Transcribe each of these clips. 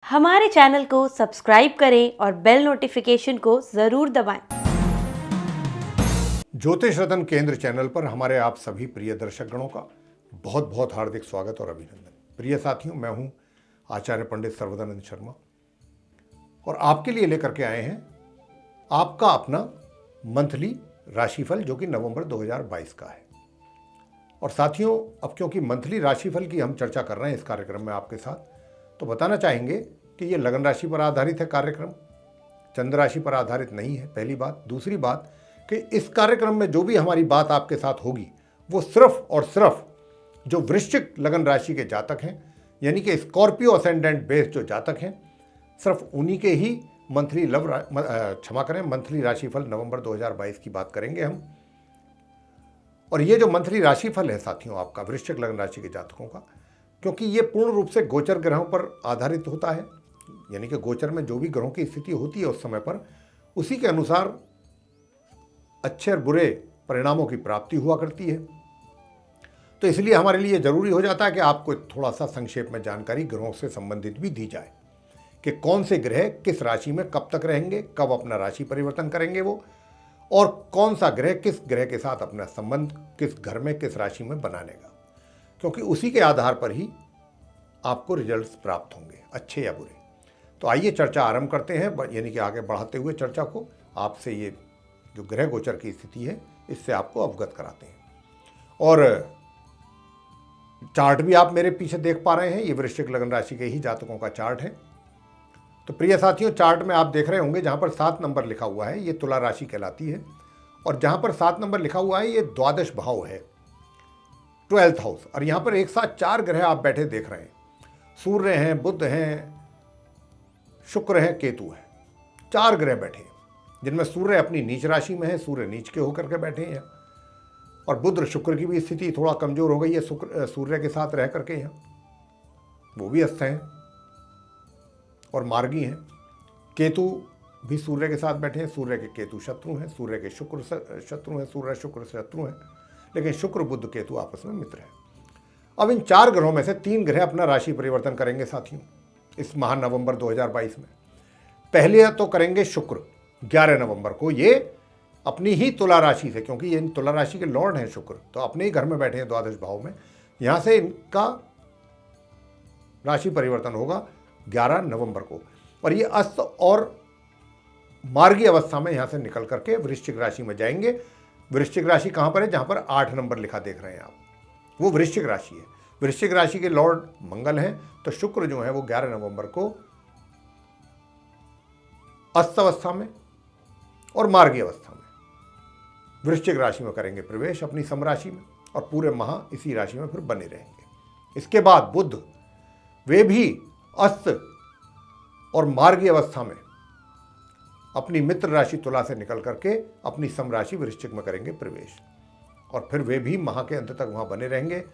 हमारे चैनल को सब्सक्राइब करें और बेल नोटिफिकेशन को ज़रूर दबाएं। ज्योतिष रतन केंद्र चैनल पर हमारे आप सभी प्रिय दर्शकगणों का बहुत बहुत हार्दिक स्वागत और अभिनंदन। प्रिय साथियों, मैं हूं आचार्य पंडित सर्वदानंद शर्मा और आपके लिए लेकर के आए हैं आपका अपना मंथली राशिफल जो कि नवंबर 2022 का है। और साथियों, अब क्योंकि मंथली राशिफल की हम चर्चा कर रहे हैं इस कार्यक्रम में आपके साथ, तो बताना चाहेंगे कि ये लगन राशि पर आधारित है कार्यक्रम, चंद्र राशि पर आधारित नहीं है, पहली बात। दूसरी बात कि इस कार्यक्रम में जो भी हमारी बात आपके साथ होगी वो सिर्फ और सिर्फ जो वृश्चिक लगन राशि के जातक हैं, यानी कि स्कॉर्पियो असेंडेंट बेस्ड जो जातक हैं, सिर्फ उन्हीं के ही मंथली राशिफल नवंबर 2022 की बात करेंगे हम। और ये जो मंथली राशिफल है साथियों आपका वृश्चिक लगन राशि के जातकों का, क्योंकि ये पूर्ण रूप से गोचर ग्रहों पर आधारित होता है, यानी कि गोचर में जो भी ग्रहों की स्थिति होती है उस समय पर उसी के अनुसार अच्छे और बुरे परिणामों की प्राप्ति हुआ करती है। तो इसलिए हमारे लिए जरूरी हो जाता है कि आपको थोड़ा सा संक्षेप में जानकारी ग्रहों से संबंधित भी दी जाए कि कौन से ग्रह किस राशि में कब तक रहेंगे, कब अपना राशि परिवर्तन करेंगे वो, और कौन सा ग्रह किस ग्रह के साथ अपना संबंध किस घर में किस राशि में बनाने का, क्योंकि उसी के आधार पर ही आपको रिजल्ट्स प्राप्त होंगे, अच्छे या बुरे। तो आइए चर्चा आरंभ करते हैं, यानी कि आगे बढ़ाते हुए चर्चा को आपसे ये जो ग्रह गोचर की स्थिति है इससे आपको अवगत कराते हैं। और चार्ट भी आप मेरे पीछे देख पा रहे हैं, ये वृश्चिक लगन राशि के ही जातकों का चार्ट है। तो प्रिय साथियों, चार्ट में आप देख रहे होंगे जहां पर 7 नंबर लिखा हुआ है ये तुला राशि कहलाती है, और जहां पर 7 नंबर लिखा हुआ है ये द्वादश भाव है, 12th हाउस। और यहां पर एक साथ 4 ग्रह आप बैठे देख रहे हैं, सूर्य हैं, बुध हैं, शुक्र है, केतु है, 4 ग्रह बैठे हैं, जिनमें सूर्य अपनी नीच राशि में है, सूर्य नीच के होकर के बैठे हैं, और बुध शुक्र की भी स्थिति थोड़ा कमजोर हो गई है सूर्य के साथ रह करके यहाँ, वो भी अस्त हैं और मार्गी हैं। केतु भी सूर्य के साथ बैठे हैं, सूर्य के केतु शत्रु हैं, सूर्य के शुक्र शत्रु हैं, सूर्य शुक्र शत्रु हैं, लेकिन शुक्र बुध केतु आपस में मित्र हैं। अब इन 4 ग्रहों में से 3 ग्रह अपना राशि परिवर्तन करेंगे साथियों इस माह नवंबर 2022 में। पहले तो करेंगे शुक्र 11 नवंबर को, ये अपनी ही तुला राशि से, क्योंकि ये तुला राशि के लॉर्ड हैं शुक्र, तो अपने ही घर में बैठे हैं द्वादश भाव में, यहां से इनका राशि परिवर्तन होगा 11 नवंबर को, और ये अस्त और मार्गी अवस्था में यहां से निकल करके वृश्चिक राशि में जाएंगे। वृश्चिक राशि कहां पर है? जहां पर 8 नंबर लिखा देख रहे हैं आप, वो वृश्चिक राशि है। वृश्चिक राशि के लॉर्ड मंगल हैं, तो शुक्र जो है वो 11 नवंबर को अस्त अवस्था में और मार्गी अवस्था में वृश्चिक राशि में करेंगे प्रवेश अपनी समराशि में, और पूरे माह इसी राशि में फिर बने रहेंगे। इसके बाद बुध वे भी अस्त और मार्गी अवस्था में अपनी मित्र राशि तुला से निकल करके अपनी समराशि वृश्चिक में करेंगे प्रवेश, और फिर वे भी माह के अंत तक वहां बने रहेंगे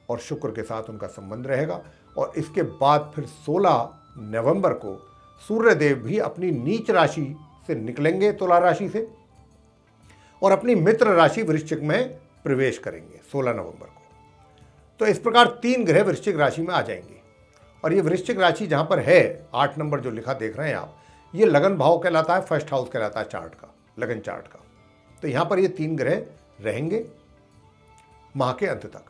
और शुक्र के साथ उनका संबंध रहेगा। और इसके बाद फिर 16 नवंबर को सूर्य देव भी अपनी नीच राशि से निकलेंगे तुला राशि से और अपनी मित्र राशि वृश्चिक में प्रवेश करेंगे 16 नवंबर को। तो इस प्रकार 3 ग्रह वृश्चिक राशि में आ जाएंगे, और ये वृश्चिक राशि जहां पर है 8 नंबर जो लिखा देख रहे हैं आप, ये लगन भाव कहलाता है, फर्स्ट हाउस कहलाता है चार्ट का, लगन चार्ट का। तो यहां पर ये 3 ग्रह रहेंगे माह के अंत तक।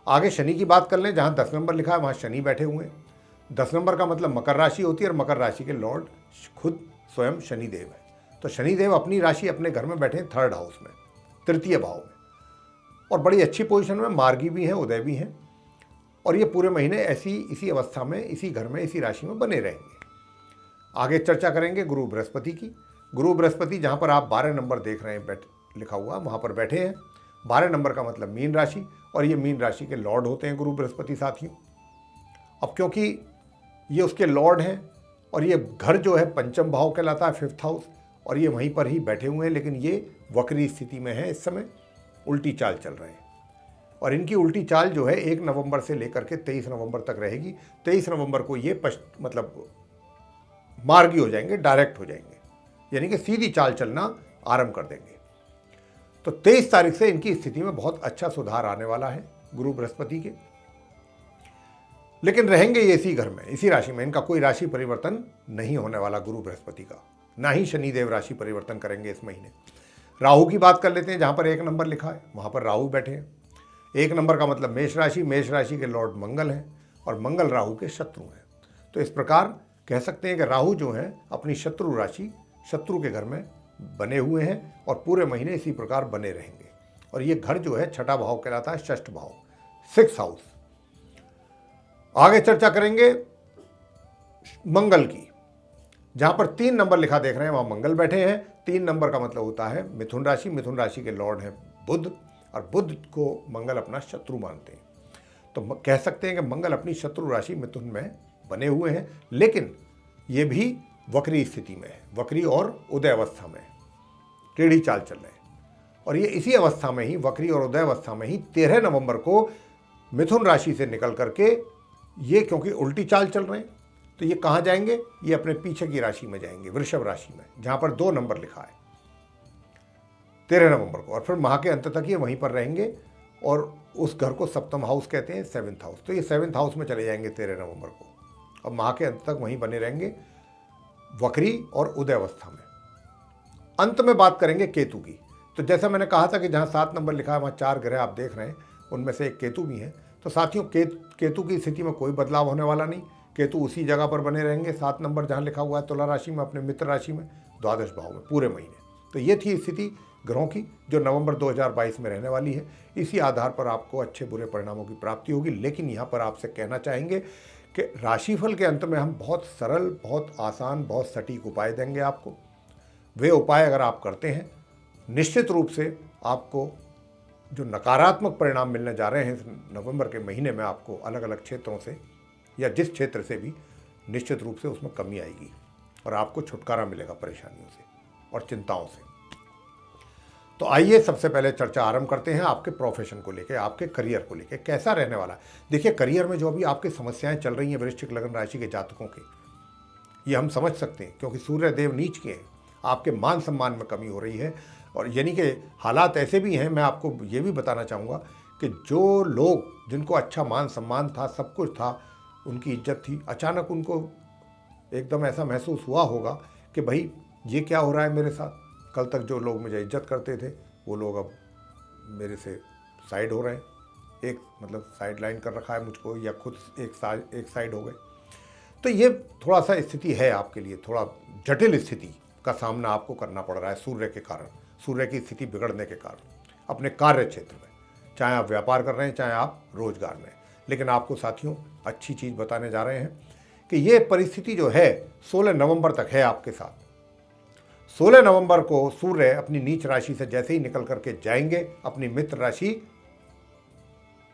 आगे शनि की बात कर लें, जहां 10 नंबर लिखा है वहां शनि बैठे हुए हैं। 10 नंबर का मतलब मकर राशि होती है, और मकर राशि के लॉर्ड खुद स्वयं शनिदेव है। तो शनिदेव अपनी राशि अपने घर में बैठे हैं 3rd हाउस में, तृतीय भाव में, और बड़ी अच्छी पोजीशन में, मार्गी भी हैं, उदय भी हैं, और ये पूरे महीने इसी अवस्था में, इसी घर में, इसी राशि में बने रहेंगे। आगे चर्चा करेंगे गुरु बृहस्पति की। गुरु बृहस्पति जहाँ पर आप 12 नंबर देख रहे हैं लिखा हुआ, वहाँ पर बैठे हैं। 12 नंबर का मतलब मीन राशि, और ये मीन राशि के लॉर्ड होते हैं गुरु बृहस्पति साथियों। अब क्योंकि ये उसके लॉर्ड हैं और ये घर जो है पंचम भाव कहलाता है, 5th हाउस, और ये वहीं पर ही बैठे हुए हैं, लेकिन ये वक्री स्थिति में है इस समय, उल्टी चाल चल रहे हैं। और इनकी उल्टी चाल जो है 1 नवंबर से लेकर के 23 नवंबर तक रहेगी। 23 नवंबर को ये मतलब मार्गी हो जाएंगे, डायरेक्ट हो जाएंगे, यानी कि सीधी चाल चलना आरंभ कर देंगे। तो 23 तारीख से इनकी स्थिति में बहुत अच्छा सुधार आने वाला है गुरु बृहस्पति के। लेकिन रहेंगे ये इसी घर में, इसी राशि में। इनका कोई राशि परिवर्तन नहीं होने वाला गुरु बृहस्पति का, ना ही शनिदेव राशि परिवर्तन करेंगे इस महीने। राहु की बात कर लेते हैं। जहाँ पर 1 नंबर लिखा है वहाँ पर राहु बैठे हैं। 1 नंबर का मतलब मेष राशि, मेष राशि के लॉर्ड मंगल हैं और मंगल राहु के शत्रु हैं। तो इस प्रकार कह सकते हैं कि राहु जो हैं अपनी शत्रु राशि, शत्रु के घर में बने हुए हैं और पूरे महीने इसी प्रकार बने रहेंगे। और ये घर जो है 6ठा भाव कहलाता है, 6th भाव, 6th हाउस। आगे चर्चा करेंगे मंगल की। जहां पर 3 नंबर लिखा देख रहे हैं वहां मंगल बैठे हैं। 3 नंबर का मतलब होता है मिथुन राशि, मिथुन राशि के लॉर्ड हैं बुध, और बुध को मंगल अपना शत्रु मानते हैं। तो कह सकते हैं कि मंगल अपनी शत्रु राशि मिथुन में बने हुए हैं, लेकिन ये भी वक्री स्थिति में है, वक्री और उदय अवस्था में, टेढ़ी चाल चल रहे हैं। और ये इसी अवस्था में ही, वक्री और उदय अवस्था में ही 13 नवंबर को मिथुन राशि से निकल करके ये, क्योंकि उल्टी चाल चल रहे हैं, तो ये कहाँ जाएंगे? ये अपने पीछे की राशि में जाएंगे, वृषभ राशि में, जहाँ पर 2 नंबर लिखा है 13 नवंबर को। और फिर माह के अंत तक ये वहीं पर रहेंगे और उस घर को 7th हाउस कहते हैं, 7th हाउस। तो ये 7th हाउस में चले जाएंगे 13 नवंबर को और माह के अंत तक वहीं बने रहेंगे, वक्री और उदय अवस्था में। अंत में बात करेंगे केतु की। तो जैसा मैंने कहा था कि जहाँ 7 नंबर लिखा है वहाँ 4 ग्रह आप देख रहे हैं, उनमें से एक केतु भी है। तो साथियों, केतु की स्थिति में कोई बदलाव होने वाला नहीं। केतु उसी जगह पर बने रहेंगे, 7 नंबर जहाँ लिखा हुआ है तुला राशि में, अपने मित्र राशि में, द्वादश भाव में पूरे महीने। तो ये थी स्थिति ग्रहों की जो नवंबर 2022 में रहने वाली है। इसी आधार पर आपको अच्छे बुरे परिणामों की प्राप्ति होगी। लेकिन यहाँ पर आपसे कहना चाहेंगे कि राशिफल के अंत में हम बहुत सरल, बहुत आसान, बहुत सटीक उपाय देंगे आपको। वे उपाय अगर आप करते हैं, निश्चित रूप से आपको जो नकारात्मक परिणाम मिलने जा रहे हैं इस नवंबर के महीने में, आपको अलग अलग क्षेत्रों से या जिस क्षेत्र से भी, निश्चित रूप से उसमें कमी आएगी और आपको छुटकारा मिलेगा परेशानियों से और चिंताओं से। तो आइए सबसे पहले चर्चा आरंभ करते हैं आपके प्रोफेशन को लेकर, आपके करियर को लेकर कैसा रहने वाला है। देखिए, करियर में जो भी आपकी समस्याएं चल रही हैं वृश्चिक लग्न राशि के जातकों के, ये हम समझ सकते हैं, क्योंकि सूर्य देव नीच के हैं। आपके मान सम्मान में कमी हो रही है और यानी कि हालात ऐसे भी हैं। मैं आपको ये भी बताना चाहूँगा कि जो लोग, जिनको अच्छा मान सम्मान था, सब कुछ था, उनकी इज्जत थी, अचानक उनको एकदम ऐसा महसूस हुआ होगा कि भाई ये क्या हो रहा है मेरे साथ। कल तक जो लोग मुझे इज्जत करते थे वो लोग अब मेरे से साइड हो रहे हैं, एक मतलब साइड लाइन कर रखा है मुझको, या खुद एक साइड हो गए। तो ये थोड़ा सा स्थिति है आपके लिए, थोड़ा जटिल स्थिति का सामना आपको करना पड़ रहा है सूर्य के कारण, सूर्य की स्थिति बिगड़ने के कारण अपने कार्य क्षेत्र में, चाहे आप व्यापार कर रहे हैं, चाहे आप रोजगार में। लेकिन आपको साथियों अच्छी चीज़ बताने जा रहे हैं कि ये परिस्थिति जो है 16 नवंबर तक है आपके साथ। 16 नवंबर को सूर्य अपनी नीच राशि से जैसे ही निकल करके जाएंगे अपनी मित्र राशि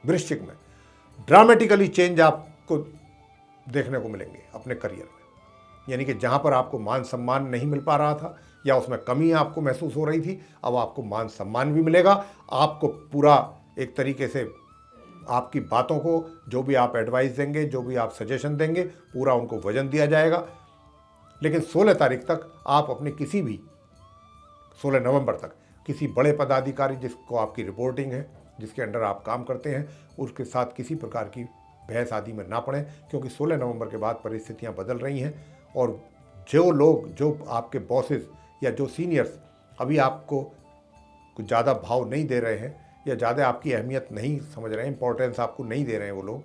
वृश्चिक में, ड्रामेटिकली चेंज आपको देखने को मिलेंगे अपने करियर में। यानी कि जहां पर आपको मान सम्मान नहीं मिल पा रहा था या उसमें कमी आपको महसूस हो रही थी, अब आपको मान सम्मान भी मिलेगा। आपको पूरा एक तरीके से आपकी बातों को, जो भी आप एडवाइस देंगे, जो भी आप सजेशन देंगे, पूरा उनको वजन दिया जाएगा। लेकिन 16 तारीख तक आप अपने किसी भी, 16 नवंबर तक किसी बड़े पदाधिकारी जिसको आपकी रिपोर्टिंग है, जिसके अंडर आप काम करते हैं, उसके साथ किसी प्रकार की बहस आदि में ना पड़ें, क्योंकि 16 नवंबर के बाद परिस्थितियां बदल रही हैं और जो लोग, जो आपके बॉसेस या जो सीनियर्स अभी आपको कुछ ज़्यादा भाव नहीं दे रहे हैं या ज़्यादा आपकी अहमियत नहीं समझ रहे हैं, इंपॉर्टेंस आपको नहीं दे रहे हैं, वो लोग,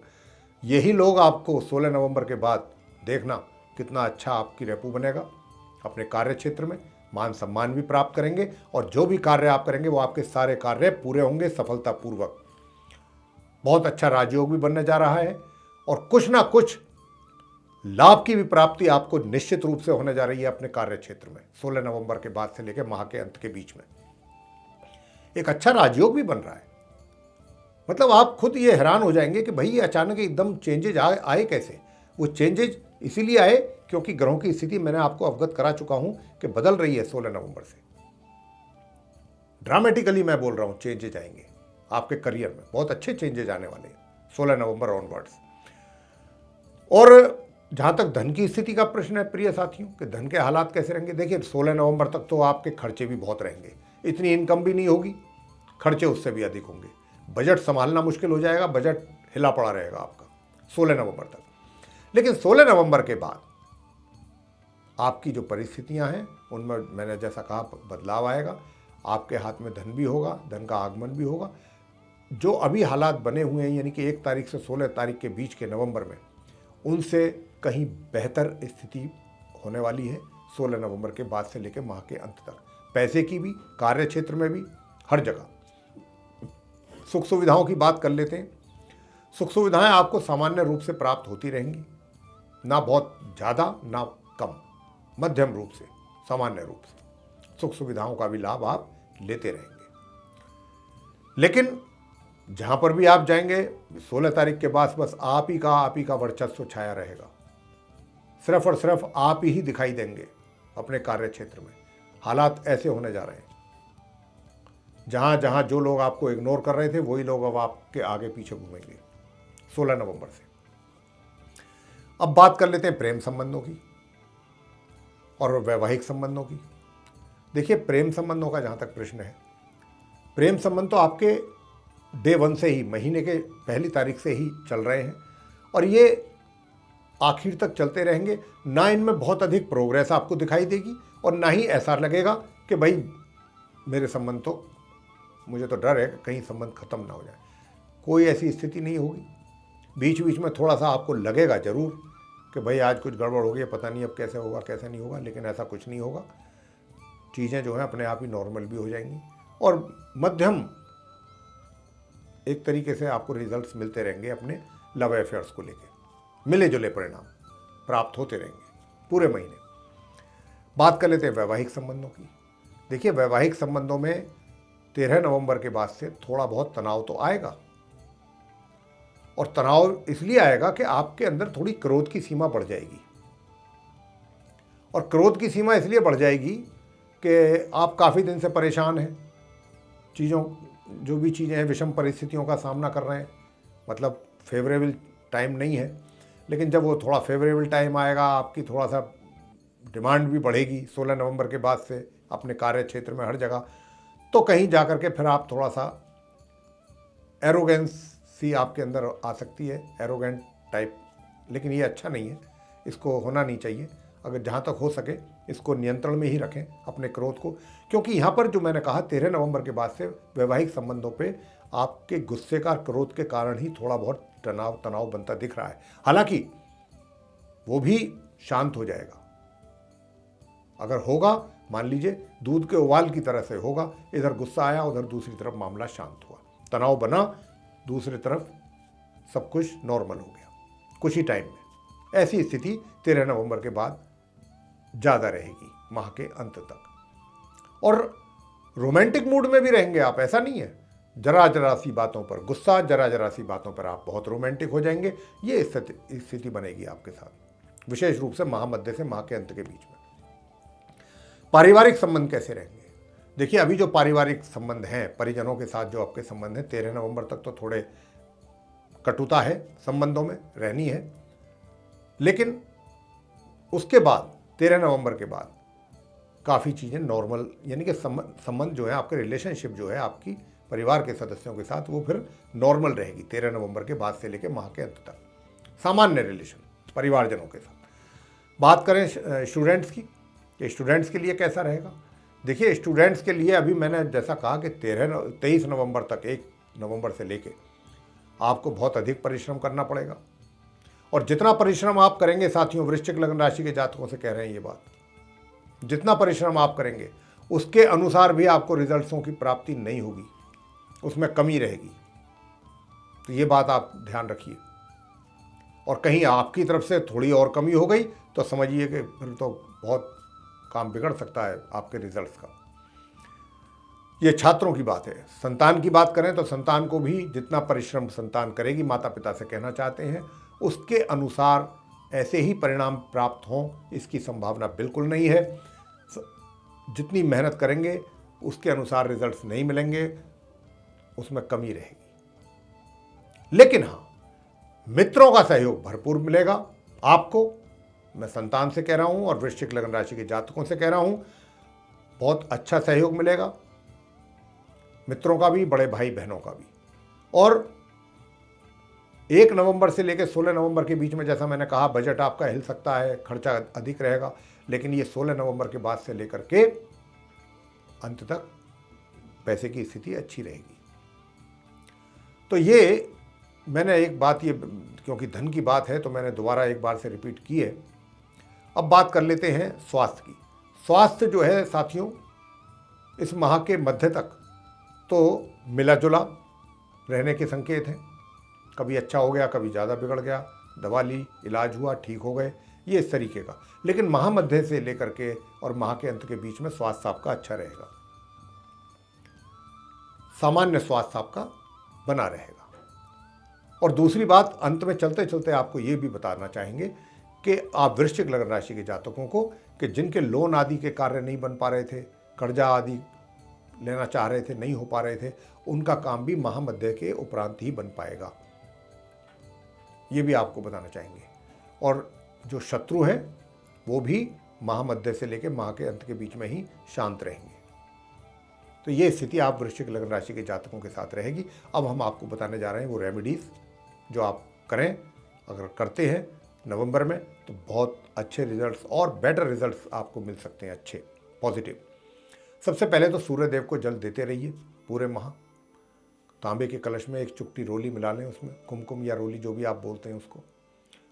यही लोग आपको 16 नवंबर के बाद देखना कितना अच्छा आपकी रेपू बनेगा। अपने कार्य क्षेत्र में मान सम्मान भी प्राप्त करेंगे और जो भी कार्य आप करेंगे वो आपके सारे कार्य पूरे होंगे सफलतापूर्वक। बहुत अच्छा राजयोग भी बनने जा रहा है और कुछ ना कुछ लाभ की भी प्राप्ति आपको निश्चित रूप से होने जा रही है अपने कार्य क्षेत्र में 16 नवंबर के बाद से लेकर माह के अंत के बीच में। एक अच्छा राजयोग भी बन रहा है। मतलब आप खुद ये हैरान हो जाएंगे कि भाई ये अचानक एकदम चेंजेज आए कैसे। वो चेंजेज इसीलिए आए क्योंकि ग्रहों की स्थिति मैंने आपको अवगत करा चुका हूं कि बदल रही है 16 नवंबर से। ड्रामेटिकली मैं बोल रहा हूं चेंजेज आएंगे आपके करियर में, बहुत अच्छे चेंजेज आने वाले हैं 16 नवंबर ऑनवर्ड्स। और जहां तक धन की स्थिति का प्रश्न है प्रिय साथियों कि धन के हालात कैसे रहेंगे, देखिए 16 नवंबर तक तो आपके खर्चे भी बहुत रहेंगे, इतनी इनकम भी नहीं होगी, खर्चे उससे भी अधिक होंगे। बजट संभालना मुश्किल हो जाएगा, बजट हिला पड़ा रहेगा आपका। 16 नवंबर तक। लेकिन 16 नवंबर के बाद आपकी जो परिस्थितियां हैं उनमें मैंने जैसा कहा बदलाव आएगा। आपके हाथ में धन भी होगा, धन का आगमन भी होगा। जो अभी हालात बने हुए हैं यानी कि 1 तारीख से 16 तारीख के बीच के नवंबर में, उनसे कहीं बेहतर स्थिति होने वाली है 16 नवंबर के बाद से लेकर माह के अंत तक। पैसे की भी, कार्य क्षेत्र में भी, हर जगह। सुख सुविधाओं की बात कर लेते हैं। सुख सुविधाएं आपको सामान्य रूप से प्राप्त होती रहेंगी, ना बहुत ज़्यादा ना कम, मध्यम रूप से, सामान्य रूप से सुख सुविधाओं का भी लाभ आप लेते रहेंगे। लेकिन जहां पर भी आप जाएंगे 16 तारीख के बाद बस आप ही का वर्चस्व छाया रहेगा। सिर्फ और सिर्फ आप ही दिखाई देंगे अपने कार्य क्षेत्र में। हालात ऐसे होने जा रहे हैं, जहां जहां जो लोग आपको इग्नोर कर रहे थे वही लोग अब आपके आगे पीछे घूमेंगे 16 नवंबर से। अब बात कर लेते हैं प्रेम संबंधों की और वैवाहिक संबंधों की। देखिए, प्रेम संबंधों का जहां तक प्रश्न है, प्रेम संबंध तो आपके डे 1 से ही, महीने के पहली तारीख से ही चल रहे हैं और ये आखिर तक चलते रहेंगे। ना इनमें बहुत अधिक प्रोग्रेस आपको दिखाई देगी और ना ही ऐसा लगेगा कि भाई मेरे संबंध तो, मुझे तो डर है कि कहीं संबंध खत्म ना हो जाए। कोई ऐसी स्थिति नहीं होगी। बीच बीच में थोड़ा सा आपको लगेगा जरूर कि भाई आज कुछ गड़बड़ हो गई, पता नहीं अब कैसे होगा कैसे नहीं होगा, लेकिन ऐसा कुछ नहीं होगा। चीज़ें जो हैं अपने आप ही नॉर्मल भी हो जाएंगी और मध्यम एक तरीके से आपको रिजल्ट्स मिलते रहेंगे अपने लव अफेयर्स को लेकर। मिले जुले परिणाम प्राप्त होते रहेंगे पूरे महीने। बात कर लेते हैं वैवाहिक संबंधों की। देखिए, वैवाहिक संबंधों में 13 नवंबर के बाद से थोड़ा बहुत तनाव तो आएगा और तनाव इसलिए आएगा कि आपके अंदर थोड़ी क्रोध की सीमा बढ़ जाएगी। और क्रोध की सीमा इसलिए बढ़ जाएगी कि आप काफ़ी दिन से परेशान हैं, चीज़ों जो भी चीज़ें हैं विषम परिस्थितियों का सामना कर रहे हैं, मतलब फेवरेबल टाइम नहीं है। लेकिन जब वो थोड़ा फेवरेबल टाइम आएगा, आपकी थोड़ा सा डिमांड भी बढ़ेगी 16 नवंबर के बाद से अपने कार्य क्षेत्र में हर जगह, तो कहीं जा कर के फिर आप थोड़ा सा एरोगेंस सी आपके अंदर आ सकती है, एरोगेंट टाइप। लेकिन ये अच्छा नहीं है, इसको होना नहीं चाहिए। अगर जहाँ तक हो सके इसको नियंत्रण में ही रखें अपने क्रोध को, क्योंकि यहाँ पर जो मैंने कहा 13 नवंबर के बाद से वैवाहिक संबंधों पे आपके गुस्से का, क्रोध के कारण ही थोड़ा बहुत तनाव बनता दिख रहा है। हालांकि वो भी शांत हो जाएगा। अगर होगा, मान लीजिए दूध के उबाल की तरह से होगा, इधर गुस्सा आया उधर दूसरी तरफ मामला शांत हुआ, तनाव बना, दूसरी तरफ सब कुछ नॉर्मल हो गया कुछ ही टाइम में। ऐसी स्थिति 13 नवंबर के बाद ज़्यादा रहेगी माह के अंत तक। और रोमांटिक मूड में भी रहेंगे आप, ऐसा नहीं है। जरा जरा सी बातों पर गुस्सा, जरा जरा सी बातों पर आप बहुत रोमांटिक हो जाएंगे। ये स्थिति बनेगी आपके साथ, विशेष रूप से माह मध्य से माह के अंत के बीच में। पारिवारिक संबंध कैसे रहेंगे? देखिए, अभी जो पारिवारिक संबंध हैं, परिजनों के साथ जो आपके संबंध हैं, 13 नवंबर तक तो थोड़े कटुता है संबंधों में, रहनी है। लेकिन उसके बाद 13 नवंबर के बाद काफ़ी चीज़ें नॉर्मल, यानी कि संबंध जो है आपके, रिलेशनशिप जो है आपकी परिवार के सदस्यों के साथ, वो फिर नॉर्मल रहेगी 13 नवंबर के बाद से लेकर माह के अंत तक। सामान्य रिलेशन परिवारजनों के साथ। बात करें स्टूडेंट्स की, कि स्टूडेंट्स के लिए कैसा रहेगा? देखिए, स्टूडेंट्स के लिए अभी मैंने जैसा कहा कि 23 नवंबर तक, 1 नवंबर से लेके आपको बहुत अधिक परिश्रम करना पड़ेगा। और जितना परिश्रम आप करेंगे, साथियों वृश्चिक लग्न राशि के जातकों से कह रहे हैं ये बात, जितना परिश्रम आप करेंगे उसके अनुसार भी आपको रिजल्ट्सों की प्राप्ति नहीं होगी, उसमें कमी रहेगी। तो ये बात आप ध्यान रखिए। और कहीं आपकी तरफ से थोड़ी और कमी हो गई तो समझिए कि फिर तो बहुत काम बिगड़ सकता है आपके रिजल्ट्स का। ये छात्रों की बात है। संतान की बात करें तो संतान को भी जितना परिश्रम संतान करेगी, माता पिता से कहना चाहते हैं, उसके अनुसार ऐसे ही परिणाम प्राप्त हों इसकी संभावना बिल्कुल नहीं है। जितनी मेहनत करेंगे उसके अनुसार रिजल्ट्स नहीं मिलेंगे, उसमें कमी रहेगी। लेकिन हाँ, मित्रों का सहयोग भरपूर मिलेगा आपको। मैं संतान से कह रहा हूं और वृश्चिक लग्न राशि के जातकों से कह रहा हूं, बहुत अच्छा सहयोग मिलेगा, मित्रों का भी, बड़े भाई बहनों का भी। और 1 नवंबर से लेकर 16 नवंबर के बीच में, जैसा मैंने कहा, बजट आपका हिल सकता है, खर्चा अधिक रहेगा, लेकिन ये 16 नवंबर के बाद से लेकर के अंत तक पैसे की स्थिति अच्छी रहेगी। तो ये मैंने एक बात, ये क्योंकि धन की बात है तो मैंने दोबारा एक बार से रिपीट की है। अब बात कर लेते हैं स्वास्थ्य की। स्वास्थ्य जो है साथियों, इस माह के मध्य तक तो मिला जुला रहने के संकेत हैं। कभी अच्छा हो गया, कभी ज़्यादा बिगड़ गया, दवा ली, इलाज हुआ, ठीक हो गए, ये इस तरीके का। लेकिन माह मध्य से लेकर के और माह के अंत के बीच में स्वास्थ्य आपका अच्छा रहेगा, सामान्य स्वास्थ्य आपका बना रहेगा। और दूसरी बात, अंत में चलते चलते आपको ये भी बताना चाहेंगे कि आप वृश्चिक लग्न राशि के जातकों को, कि जिनके लोन आदि के कार्य नहीं बन पा रहे थे, कर्जा आदि लेना चाह रहे थे, नहीं हो पा रहे थे, उनका काम भी माह मध्य के उपरांत ही बन पाएगा, ये भी आपको बताना चाहेंगे। और जो शत्रु हैं वो भी माह मध्य से लेकर माह के अंत के बीच में ही शांत रहेंगे। तो ये स्थिति आप वृश्चिक लग्न राशि के जातकों के साथ रहेगी। अब हम आपको बताने जा रहे हैं वो रेमेडीज जो आप करें, अगर करते हैं नवंबर में तो बहुत अच्छे रिजल्ट्स और बेटर रिजल्ट्स आपको मिल सकते हैं, अच्छे पॉजिटिव। सबसे पहले तो सूर्य देव को जल देते रहिए पूरे माह। तांबे के कलश में एक चुटकी रोली मिला लें, उसमें कुमकुम या रोली जो भी आप बोलते हैं उसको,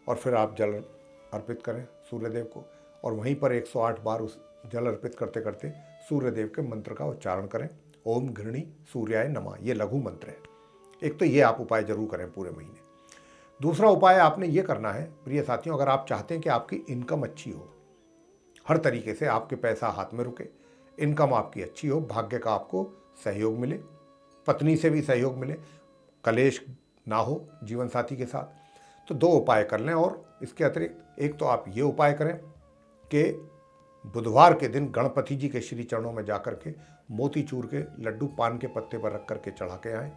और फिर आप जल अर्पित करें सूर्य देव को। और वहीं पर 108 बार उस जल अर्पित करते करते सूर्य देव के मंत्र का उच्चारण करें। ओम घृणी सूर्याय नमः, ये लघु मंत्र है। एक तो ये आप उपाय जरूर करें पूरे महीने। दूसरा उपाय आपने ये करना है प्रिय साथियों, अगर आप चाहते हैं कि आपकी इनकम अच्छी हो, हर तरीके से आपके पैसा हाथ में रुके, इनकम आपकी अच्छी हो, भाग्य का आपको सहयोग मिले, पत्नी से भी सहयोग मिले, कलेश ना हो जीवन साथी के साथ, तो 2 उपाय कर लें। और इसके अतिरिक्त एक तो आप ये उपाय करें कि बुधवार के दिन गणपति जी के श्री चरणों में जाकर के मोतीचूर के लड्डू पान के पत्ते पर रख करके चढ़ा के आएँ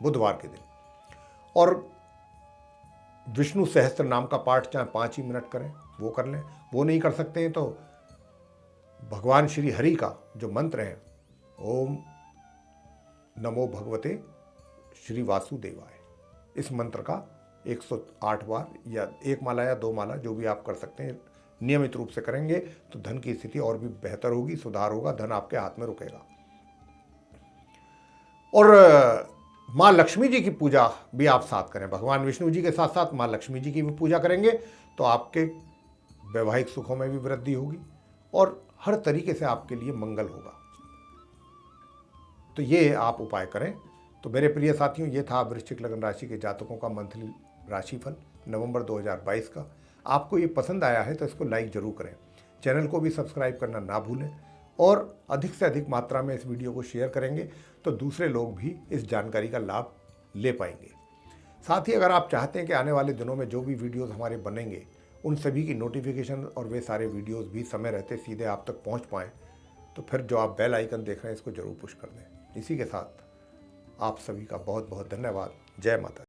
बुधवार के दिन। और विष्णु सहस्त्र नाम का पाठ चाहे 5 ही मिनट करें, वो कर लें। वो नहीं कर सकते हैं तो भगवान श्री हरि का जो मंत्र है, ओम नमो भगवते श्री वासुदेवाय, इस मंत्र का 108 बार या 1 माला या 2 माला जो भी आप कर सकते हैं, नियमित रूप से करेंगे तो धन की स्थिति और भी बेहतर होगी, सुधार होगा, धन आपके हाथ में रुकेगा। और माँ लक्ष्मी जी की पूजा भी आप साथ करें। भगवान विष्णु जी के साथ साथ माँ लक्ष्मी जी की भी पूजा करेंगे तो आपके वैवाहिक सुखों में भी वृद्धि होगी और हर तरीके से आपके लिए मंगल होगा। तो ये आप उपाय करें। तो मेरे प्रिय साथियों, ये था वृश्चिक लग्न राशि के जातकों का मंथली राशिफल नवंबर 2022 का। आपको ये पसंद आया है तो इसको लाइक जरूर करें, चैनल को भी सब्सक्राइब करना ना भूलें और अधिक से अधिक मात्रा में इस वीडियो को शेयर करेंगे तो दूसरे लोग भी इस जानकारी का लाभ ले पाएंगे। साथ ही अगर आप चाहते हैं कि आने वाले दिनों में जो भी वीडियोस हमारे बनेंगे उन सभी की नोटिफिकेशन और वे सारे वीडियोस भी समय रहते सीधे आप तक पहुंच पाएँ, तो फिर जो आप बेल आइकन देख रहे हैं इसको जरूर पुश कर दें। इसी के साथ आप सभी का बहुत बहुत धन्यवाद। जय माता दी।